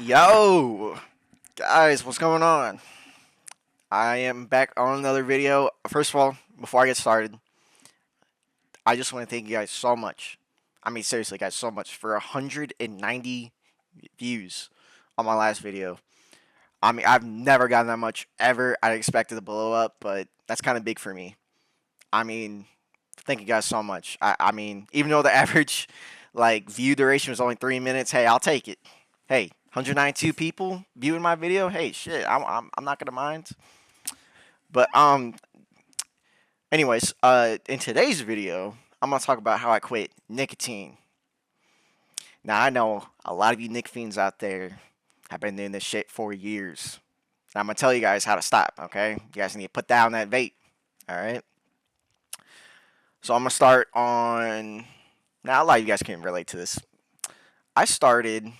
Yo, guys, what's going on? I am back on another video. First of all, before I get started, I just want to thank you guys so much. I mean, seriously, guys, so much for 190 views on my last video. I mean, I've never gotten that much ever. I expected to blow up, but that's kind of big for me. I mean, thank you guys so much. I mean, even though the average view duration was only 3 minutes, hey, I'll take it. Hey, 192 people viewing my video. Hey, shit, I'm not gonna mind. But anyways, in today's video, I'm gonna talk about how I quit nicotine. Now I know a lot of you nic fiends out there have been doing this shit for years. And I'm gonna tell you guys how to stop. Okay, you guys need to put down that vape. All right. So I'm gonna start on. Now a lot of you guys can relate to this. I started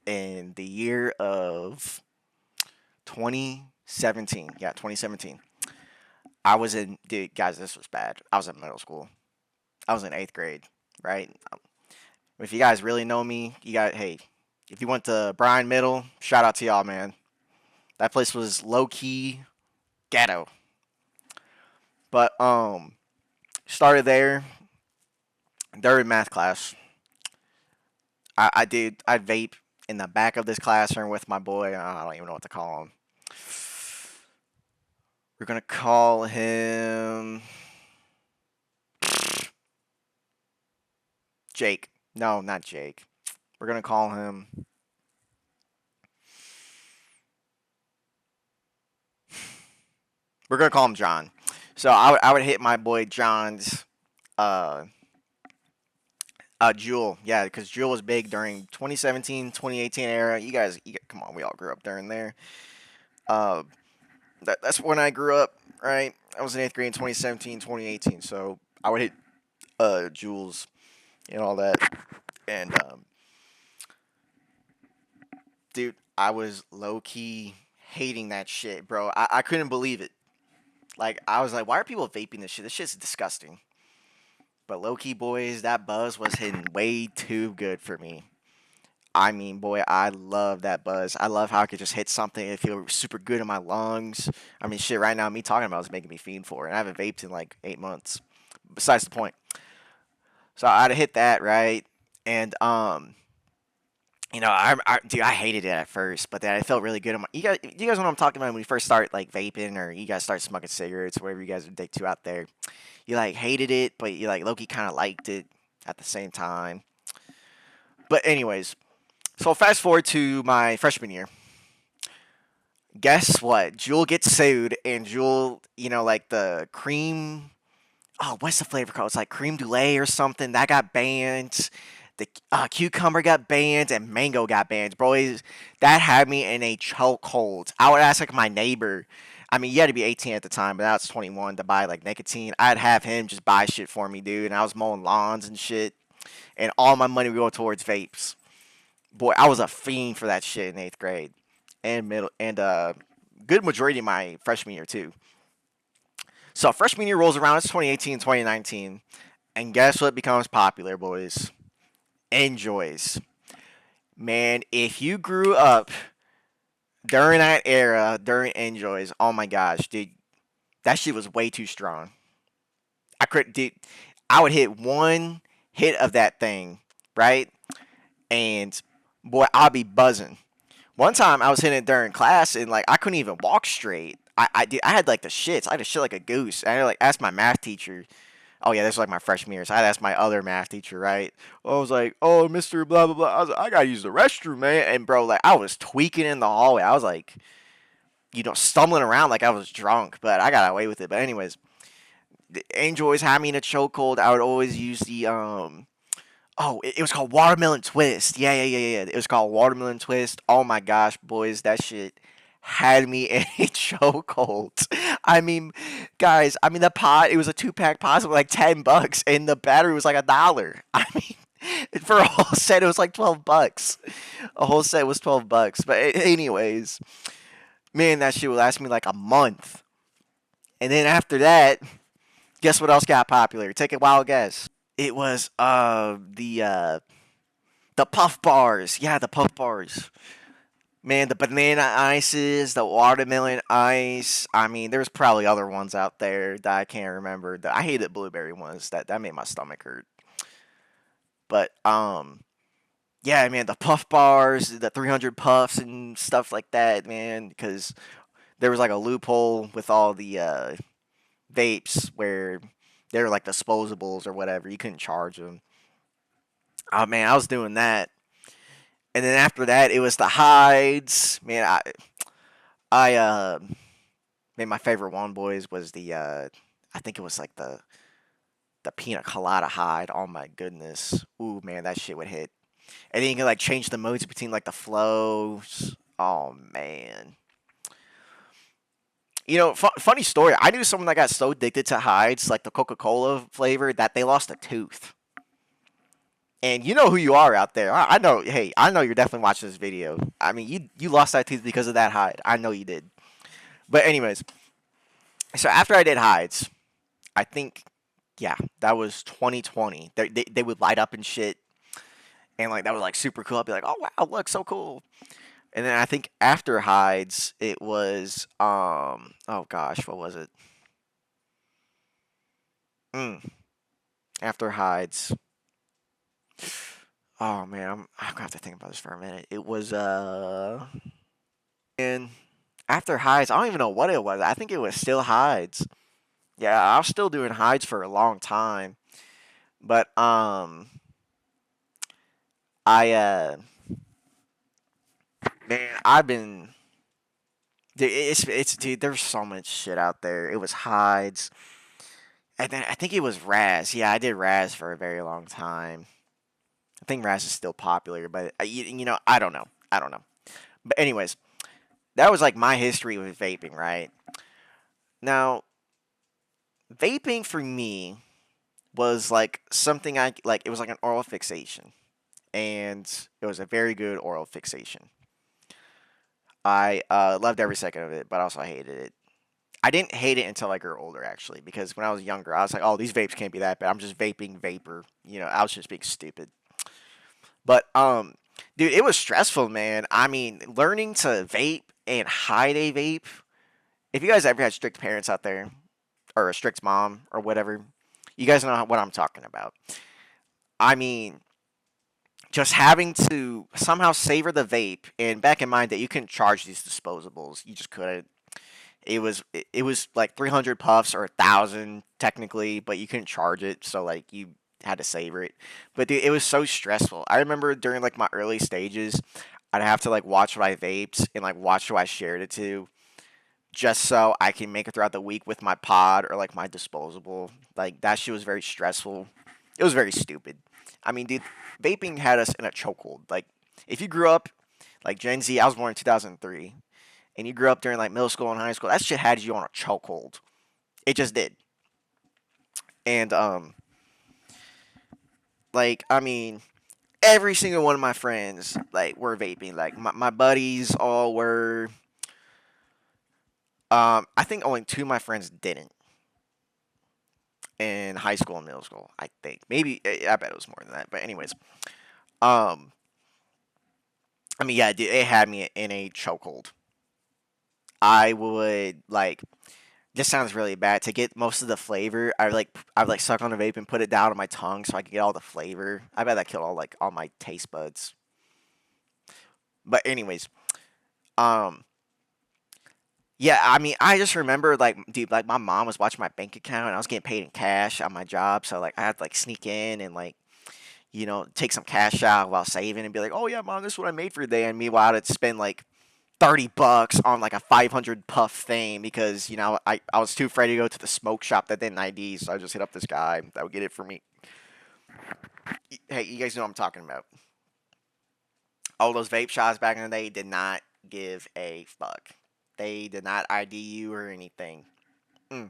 in the year of 2017. Yeah, 2017. I was in, dude, guys, this was bad. I was in middle school. I was in eighth grade, right? If you guys really know me, you got, hey, if you went to Bryan Middle, shout out to y'all, man. That place was low key ghetto. But started there during math class. I vape in the back of this classroom with my boy. I don't even know what to call him. We're gonna call him Jake. No, not Jake. We're gonna call him. We're gonna call him John. So I would hit my boy John's uh Jewel. Yeah, because Jewel was big during 2017, 2018 era. You guys, come on, we all grew up during there. Uh, that's when I grew up, right? I was in eighth grade in 2017, 2018. So I would hit Jules and all that. And dude, I was low key hating that shit, bro. I couldn't believe it. Like I was like, why are people vaping this shit? This shit's disgusting. But low key, boys, that buzz was hitting way too good for me. I mean, boy, I love that buzz. I love how I could just hit something and feel super good in my lungs. I mean, shit, right now, me talking about is making me fiend for it. And I haven't vaped in like 8 months. Besides the point. So I'd hit that, right? And, dude, I hated it at first, but then I felt really good. You guys know what I'm talking about when you first start like vaping or you guys start smoking cigarettes, whatever you guys would take to out there. You like hated it, but you like Loki kind of liked it at the same time. But anyways, so fast forward to my freshman year. Guess what? Jewel gets sued, and Jewel, like the cream. Oh, what's the flavor called? It's like cream brulee or something. That got banned. The cucumber got banned, and mango got banned. Boys, that had me in a chokehold. I would ask like my neighbor. I mean, you had to be 18 at the time, but now it's 21 to buy like nicotine. I'd have him just buy shit for me, dude. And I was mowing lawns and shit, and all my money would go towards vapes. Boy, I was a fiend for that shit in eighth grade and middle and good majority of my freshman year too. So freshman year rolls around, it's 2018, 2019, and guess what becomes popular, boys? Enjoys. Man, if you grew up during that era, during enjoys, oh my gosh, dude, that shit was way too strong. I could, dude, I would hit one hit of that thing, right? And boy, I'd be buzzing. One time I was hitting it during class and like I couldn't even walk straight. I had like the shits. I had to shit like a goose. I had to like ask my math teacher. Oh yeah, this was like my freshman year. So I had to ask my other math teacher, right? I was like, oh, Mister Blah blah blah. I was like, I gotta use the restroom, man. And bro, like I was tweaking in the hallway. I was like, stumbling around like I was drunk, but I got away with it. But anyways, Angel always had me in a chokehold. I would always use the Oh, it was called Watermelon Twist. Yeah, yeah, yeah, yeah. It was called Watermelon Twist. Oh my gosh, boys, that shit had me in a chokehold. I mean, guys, I mean the pot. It was a two-pack pot, like $10, and the battery was like $1. I mean, for a whole set, it was like $12. A whole set was $12. But anyways, man, that shit would last me like a month. And then after that, guess what else got popular? Take a wild guess. It was the puff bars. Yeah, the puff bars. Man, the banana ices, the watermelon ice. I mean, there's probably other ones out there that I can't remember. I hated blueberry ones. That made my stomach hurt. But yeah, man, the puff bars, the 300 puffs and stuff like that, man, because there was like a loophole with all the vapes where they were like disposables or whatever. You couldn't charge them. Oh man, I was doing that. And then after that, it was the hides. Man, I man, my favorite one, boys, was the I think it was like the pina colada hide. Oh my goodness. Ooh, man, that shit would hit. And then you can like change the modes between like the flows. Oh man. Funny story. I knew someone that got so addicted to hides, like the Coca Cola flavor, that they lost a tooth. And you know who you are out there. I know. Hey, I know you're definitely watching this video. I mean, you lost that tooth because of that hide. I know you did. But anyways, so after I did hides, I think, yeah, that was 2020. They would light up and shit, and like that was like super cool. I'd be like, oh wow, look, so cool. And then I think after hides, it was oh gosh, what was it? Mm, after hides. Oh man, I'm gonna have to think about this for a minute. It was and after hides, I don't even know what it was. I think it was still hides. Yeah, I was still doing hides for a long time. But I man, I've been dude, it's dude, there's so much shit out there. It was hides. And then I think it was Raz. Yeah, I did Raz for a very long time. I think Raz is still popular, but I don't know. I don't know. But anyways, that was like my history with vaping, right? Now, vaping for me was like something I like. It was like an oral fixation, and it was a very good oral fixation. I loved every second of it, but also hated it. I didn't hate it until I grew older, actually, because when I was younger, I was like, "Oh, these vapes can't be that bad. I'm just vaping vapor." I was just being stupid. But dude, it was stressful, man. I mean, learning to vape and hide a vape. If you guys ever had strict parents out there, or a strict mom, or whatever, you guys know what I'm talking about. I mean, just having to somehow savor the vape, and back in mind that you couldn't charge these disposables. You just couldn't. It was like 300 puffs or 1,000 technically, but you couldn't charge it, so like you had to savor it. But dude, it was so stressful. I remember during like my early stages, I'd have to like watch what I vaped and like watch who I shared it to, just so I can make it throughout the week with my pod or like my disposable. Like that shit was very stressful. It was very stupid. I mean, dude, vaping had us in a chokehold. Like, if you grew up like Gen Z, I was born in 2003, and you grew up during like middle school and high school, that shit had you on a chokehold. It just did. And like I mean, every single one of my friends like were vaping. Like my buddies all were. I think only two of my friends didn't in high school and middle school. I think maybe I bet it was more than that. But anyways, um, I mean, yeah, it had me in a chokehold. I would like. This sounds really bad. To get most of the flavor, I would like suck on a vape and put it down on my tongue so I could get all the flavor. I bet that killed all my taste buds. But anyways, um, yeah, I mean, I just remember like, dude, like my mom was watching my bank account and I was getting paid in cash on my job, so like I had to like sneak in and like take some cash out while saving and be like, oh yeah, mom, this is what I made for the day. And meanwhile, I'd spend like $30 on like a 500 puff thing because I was too afraid to go to the smoke shop that didn't ID, so I just hit up this guy that would get it for me. Hey, you guys know what I'm talking about. All those vape shops back in the day did not give a fuck. They did not ID you or anything. Mm.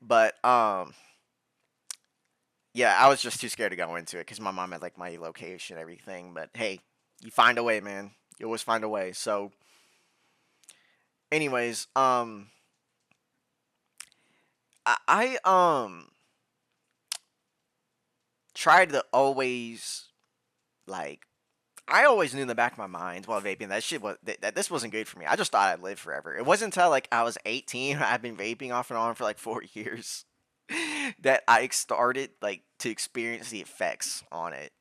But yeah, I was just too scared to go into it because my mom had like my location and everything. But hey, you find a way, man. You always find a way. So, anyways, I tried to always like I always knew in the back of my mind while vaping that shit was that this wasn't good for me. I just thought I'd live forever. It wasn't until like I was 18, I've been vaping off and on for like 4 years, that I started like to experience the effects on it.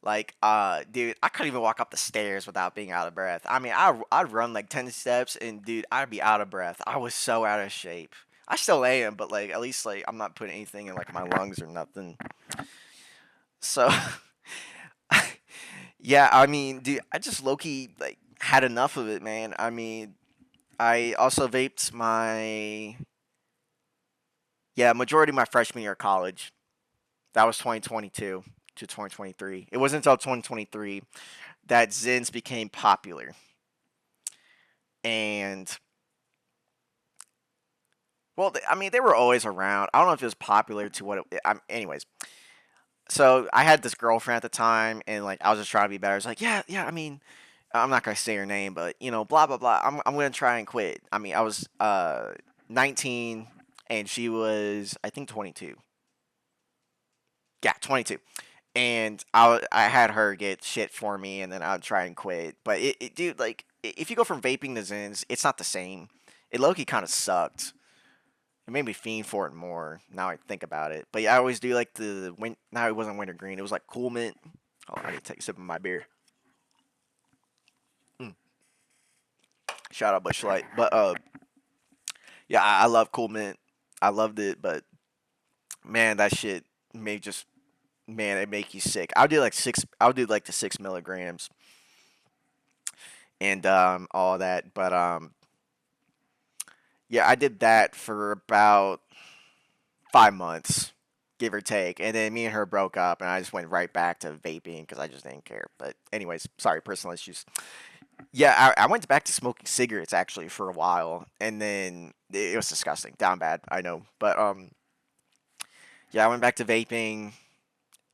Like, dude, I couldn't even walk up the stairs without being out of breath. I mean, I'd run like 10 steps, and dude, I'd be out of breath. I was so out of shape. I still am, but like at least like I'm not putting anything in like my lungs or nothing. So, yeah, I mean, dude, I just low key like had enough of it, man. I mean, I also vaped my majority of my freshman year of college. That was 2022 to 2023. It wasn't until 2023 that Zins became popular. And well, I mean, they were always around. I don't know if it was popular to what it. Anyways, so I had this girlfriend at the time, and like I was just trying to be better. I was like, yeah, yeah. I mean, I'm not gonna say her name, but blah blah blah. I'm gonna try and quit. I mean, I was 19, and she was I think 22. Yeah, 22. And I had her get shit for me, and then I'd try and quit. But dude, like, if you go from vaping to Zins, it's not the same. It low-key kind of sucked. It made me fiend for it more. Now I think about it. But yeah, I always do like the win. Now it wasn't wintergreen. It was like cool mint. Oh, I need to take a sip of my beer. Mm. Shout out Bush Light. But yeah, I love cool mint. I loved it, but man, that shit may just man, it make you sick. I'll do like six. I'll do like the 6 milligrams and all that. But yeah, I did that for about 5 months, give or take, and then me and her broke up, and I just went right back to vaping because I just didn't care. But anyways, sorry, personal issues. Yeah, I went back to smoking cigarettes actually for a while, and then it was disgusting, down bad, I know. But yeah, I went back to vaping,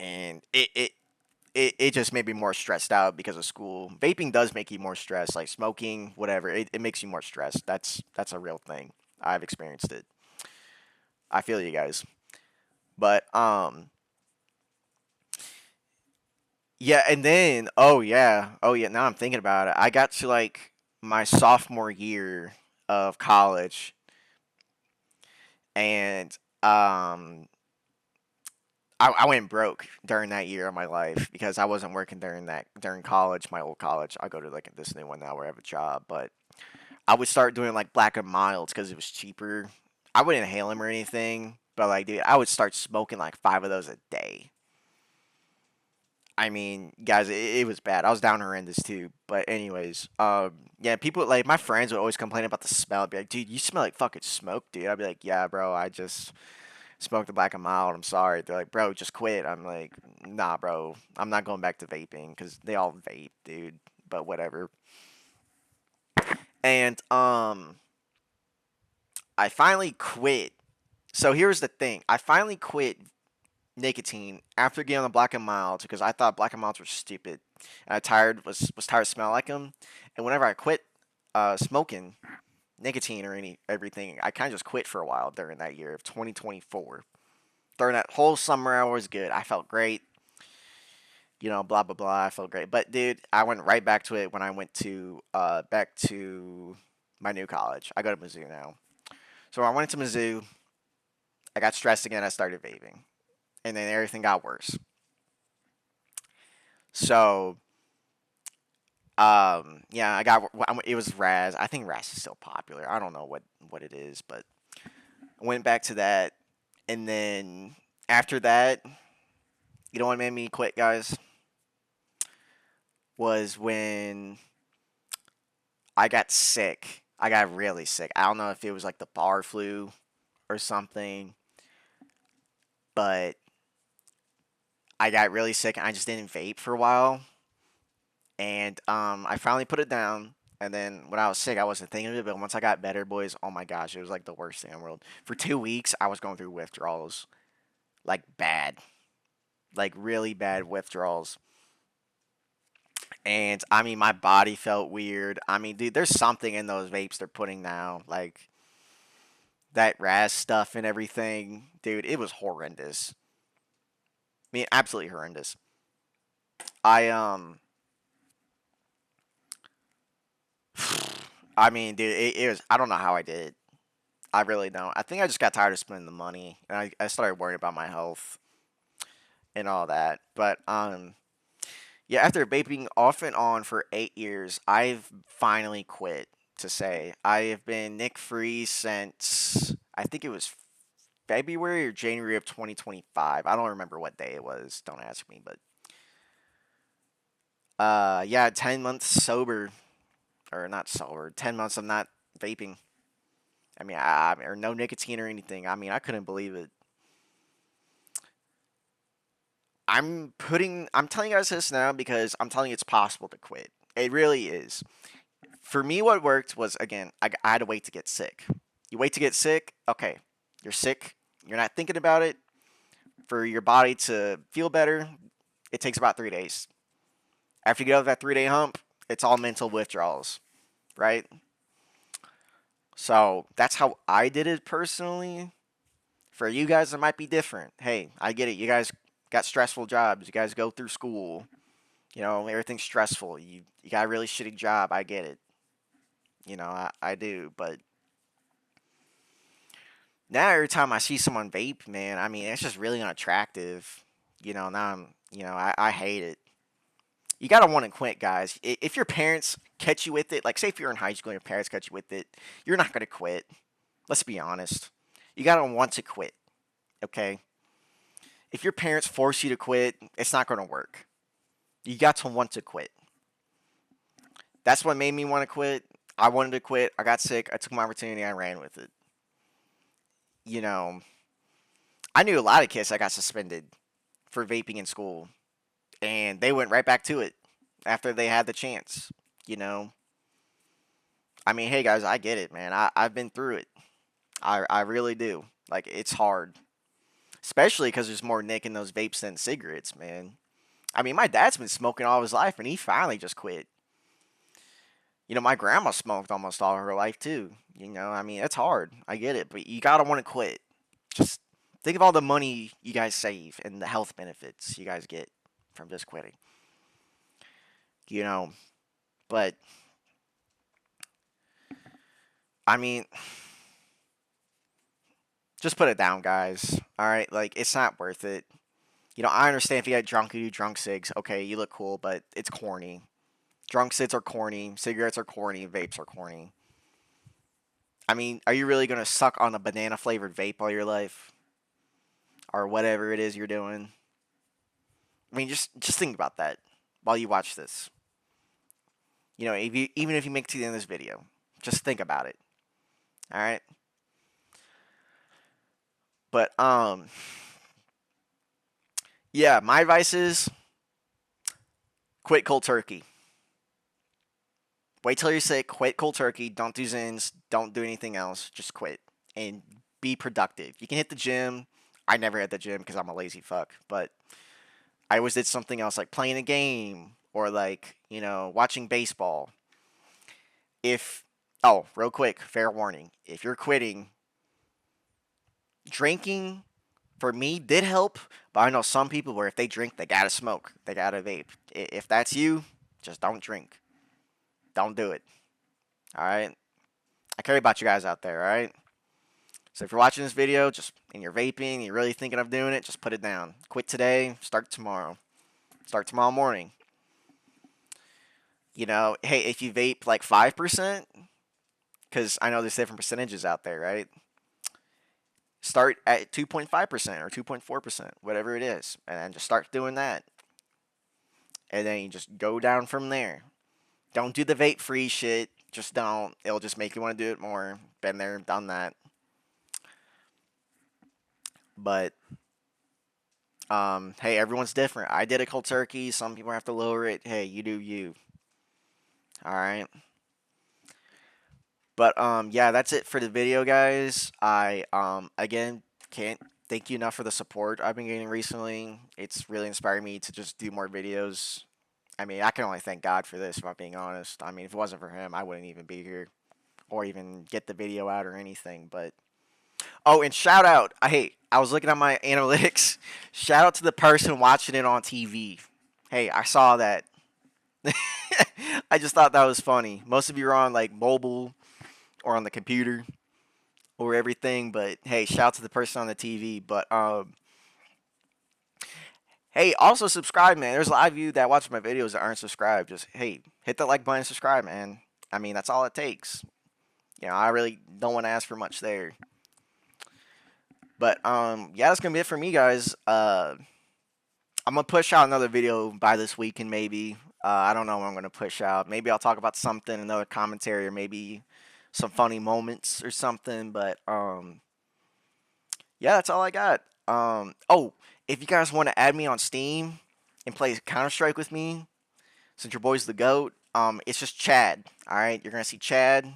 and it just made me more stressed out because of school. Vaping does make you more stressed, like smoking, whatever. It makes you more stressed. That's a real thing. I've experienced it. I feel you guys. But yeah, and then oh yeah, now I'm thinking about it. I got to like my sophomore year of college, and I went broke during that year of my life because I wasn't working during college, my old college. I go to like this new one now where I have a job, but I would start doing like black and milds because it was cheaper. I wouldn't inhale them or anything, but like, dude, I would start smoking like 5 of those a day. I mean, guys, it was bad. I was down horrendous too. But anyways, yeah, people like my friends would always complain about the smell. I'd be like, dude, you smell like fucking smoke, dude. I'd be like, yeah, bro, I just smoked the black and mild. I'm sorry. They're like, bro, just quit. I'm like, nah, bro, I'm not going back to vaping because they all vape, dude. But whatever. And I finally quit. So here's the thing. I finally quit nicotine after getting on the black and milds because I thought black and milds were stupid. And I was tired of smelling like them. And whenever I quit smoking nicotine or everything, I kind of just quit for a while during that year of 2024. During that whole summer, I was good. I felt great. Blah blah blah. I felt great. But dude, I went right back to it when I went to back to my new college. I go to Mizzou now. So when I went to Mizzou, I got stressed again. I started vaping, and then everything got worse. So yeah, it was Raz. I think Raz is still popular. I don't know what it is, but I went back to that, and then after that, you know what made me quit, guys? Was when I got sick. I got really sick. I don't know if it was like the bar flu or something, but I got really sick and I just didn't vape for a while. And I finally put it down. And then when I was sick, I wasn't thinking of it. But once I got better, boys, oh my gosh, it was like the worst thing in the world. For 2 weeks, I was going through withdrawals, like bad, like really bad withdrawals. And I mean, my body felt weird. I mean, dude, there's something in those vapes they're putting now, like that Raz stuff and everything. Dude, it was horrendous. I mean, absolutely horrendous. I I mean, dude, it was. I don't know how I did it. I really don't. I think I just got tired of spending the money, and I started worrying about my health and all that. But yeah, after vaping off and on for 8 years, I've finally quit. To say I have been Nick free since I think it was February or January of 2025. I don't remember what day it was. Don't ask me, but yeah, 10 months sober or not sober. 10 months of not vaping. I mean, or no nicotine or anything. I mean, I couldn't believe it. I'm telling you guys this now because I'm telling you it's possible to quit. It really is. For me, what worked was again, I had to wait to get sick. You wait to get sick. Okay, you're sick. You're not thinking about it. For your body to feel better, it takes about 3 days. After you get over that 3 day hump, it's all mental withdrawals, right? So that's how I did it personally. For you guys, it might be different. Hey, I get it. You guys got stressful jobs. You guys go through school. You know, everything's stressful. You got a really shitty job. I get it. You know, I do. But now every time I see someone vape, man, I mean, it's just really unattractive. You know, now I hate it. You gotta want to quit, guys. If your parents catch you with it, like say if you're in high school and your parents catch you with it, you're not gonna quit. Let's be honest. You gotta want to quit, okay? If your parents force you to quit, it's not gonna work. You got to want to quit. That's what made me want to quit. I wanted to quit. I got sick. I took my opportunity. I ran with it. You know, I knew a lot of kids that got suspended for vaping in school, and they went right back to it after they had the chance. You know, I mean, hey guys, I get it, man. I've been through it. I really do. Like it's hard, especially because there's more nick in those vapes than cigarettes, man. I mean, my dad's been smoking all his life, and he finally just quit. You know, my grandma smoked almost all her life too. You know, I mean, it's hard. I get it, but you gotta want to quit. Just think of all the money you guys save and the health benefits you guys get from just quitting. You know, but I mean, just put it down, guys. All right, like it's not worth it. You know, I understand if you get drunk, you do drunk cigs. Okay, you look cool, but it's corny. Drunk cigs are corny. Cigarettes are corny. Vapes are corny. I mean, are you really gonna suck on a banana flavored vape all your life, or whatever it is you're doing? I mean, just think about that while you watch this. You know, if you even if you make it to the end of this video, just think about it. All right. But yeah, my advice is quit cold turkey. Wait till you're sick. Quit cold turkey. Don't do Zins. Don't do anything else. Just quit and be productive. You can hit the gym. I never hit the gym because I'm a lazy fuck. But I always did something else like playing a game or like watching baseball. If real quick, fair warning. If you're quitting, drinking for me did help, but I know some people where if they drink, they gotta smoke, they gotta vape. If that's you, just don't drink. Don't do it. All right. I care about you guys out there. All right. So if you're watching this video, just and you're vaping, you're really thinking of doing it, just put it down. Quit today. Start tomorrow. Start tomorrow morning. You know, hey, if you vape like 5%, because I know there's different percentages out there, right? Start at 2.5% or 2.4%, whatever it is, and then just start doing that. And then you just go down from there. Don't do the vape free shit. Just don't. It'll just make you want to do it more. Been there, done that. But hey, everyone's different. I did a cold turkey. Some people have to lower it. Hey, you do you. All right. But yeah, that's it for the video, guys. I again can't thank you enough for the support I've been getting recently. It's really inspired me to just do more videos. I mean, I can only thank God for this, if I'm being honest. I mean, if it wasn't for him, I wouldn't even be here or even get the video out or anything. But oh, and shout out. Hey, I was looking at my analytics. Shout out to the person watching it on TV. Hey, I saw that. I just thought that was funny. Most of you are on like mobile or on the computer or everything, but hey, shout out to the person on the TV. But hey, also subscribe, man. There's a lot of you that watch my videos that aren't subscribed. Just hey, hit the like button and subscribe, man. I mean, that's all it takes. I really don't want to ask for much there. But yeah, that's gonna be it for me, guys. I'm gonna push out another video by this weekend, maybe. I don't know what I'm gonna push out. Maybe I'll talk about something, another commentary, or maybe some funny moments or something. But yeah, that's all I got. Oh, if you guys want to add me on Steam and play Counter Strike with me, since your boy's the goat, it's just Chad. All right, you're gonna see Chad,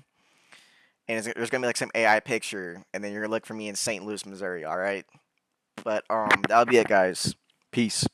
and there's gonna be like some AI picture, and then you're gonna look for me in St. Louis, Missouri. All right, but that'll be it, guys. Peace.